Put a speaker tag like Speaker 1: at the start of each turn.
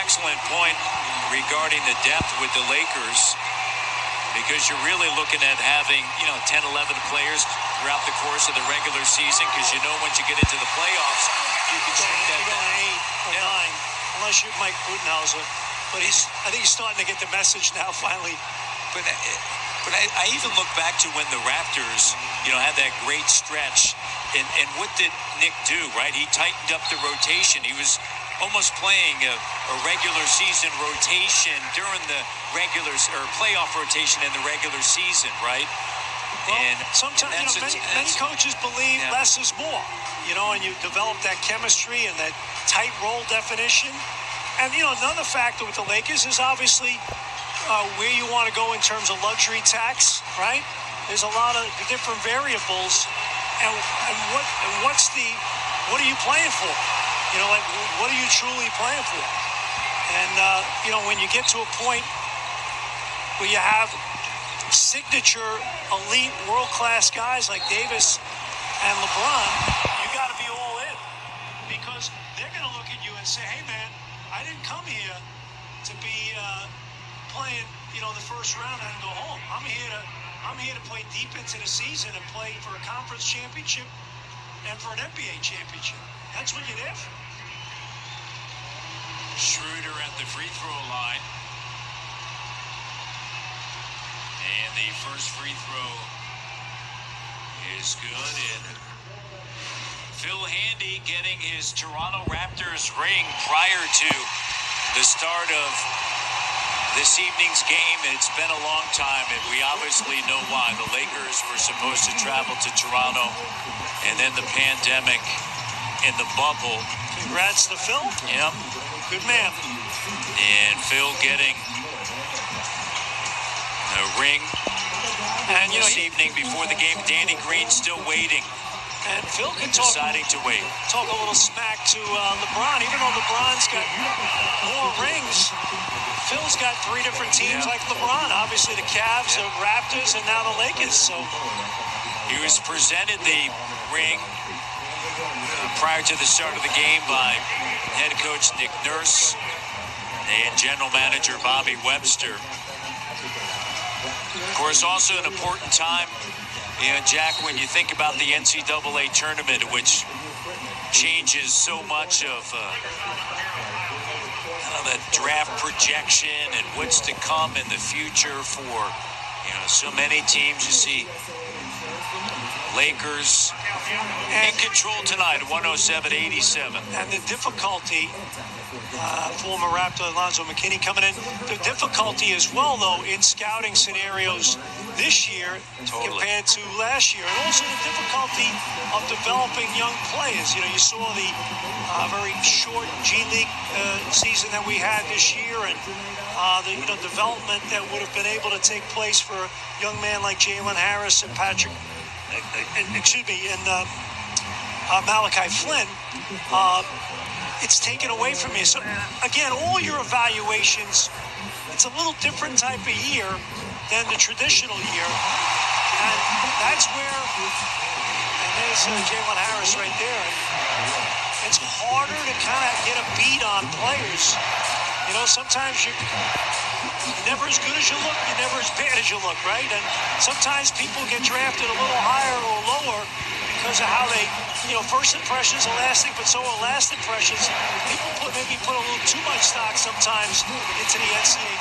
Speaker 1: excellent point regarding the depth with the Lakers, because you're really looking at having, 10, 11 players throughout the course of the regular season, because once you get into the playoffs, you can shrink that down.
Speaker 2: 8 or 9, unless you're Mike Budenholzer. But I think he's starting to get the message now, finally.
Speaker 1: But I even look back to when the Raptors, had that great stretch. And what did Nick do, right? He tightened up the rotation. He was almost playing a regular season rotation during the playoff rotation in the regular season, right?
Speaker 2: Well, and sometimes, many coaches believe less is more, and you develop that chemistry and that tight role definition. And, another factor with the Lakers is obviously where you want to go in terms of luxury tax, right? There's a lot of different variables. And what are you playing for? What are you truly playing for? And, when you get to a point where you have signature, elite, world-class guys like Davis and LeBron, you got to be all in, because they're going to look at you and say, hey, man, I didn't come here to be playing, the first round and go home. I'm here to play deep into the season and play for a conference championship and for an NBA championship. That's what you're there for.
Speaker 1: Schroeder at the free throw line. And the first free throw is good. And Phil Handy getting his Toronto Raptors ring prior to the start of this evening's game. It's been a long time, and we obviously know why. The Lakers were supposed to travel to Toronto, and then the pandemic in the bubble.
Speaker 2: Congrats to Phil.
Speaker 1: Yep.
Speaker 2: Good man.
Speaker 1: And Phil getting a ring this evening before the game. Danny Green still waiting.
Speaker 2: And Phil can
Speaker 1: deciding to wait.
Speaker 2: Talk a little smack to LeBron. Even though LeBron's got more rings, Phil's got 3 different teams like LeBron. Obviously the Cavs, the Raptors, and now the Lakers. So
Speaker 1: he was presented the ring prior to the start of the game by head coach Nick Nurse and general manager Bobby Webster. Of course, also an important time, Jack, when you think about the NCAA tournament, which changes so much of the draft projection and what's to come in the future for, so many teams. You see Lakers in control tonight, 107-87.
Speaker 2: And the difficulty, former Raptor Alonzo McKinney coming in, the difficulty as well, though, in scouting scenarios this year compared to last year. And also the difficulty of developing young players. You saw the very short G League season that we had this year, and the development that would have been able to take place for a young man like Jalen Harris and Malachi Flynn. It's taken away from you. So again, all your evaluations, it's a little different type of year than the traditional year, and that's where, and there's Jalen Harris right there. It's harder to kind of get a beat on players. Sometimes you're never as good as you look, you're never as bad as you look, right? And sometimes people get drafted a little higher or lower because of how they, first impressions are lasting, but so are last impressions. People maybe put a little too much stock sometimes into the NCAA.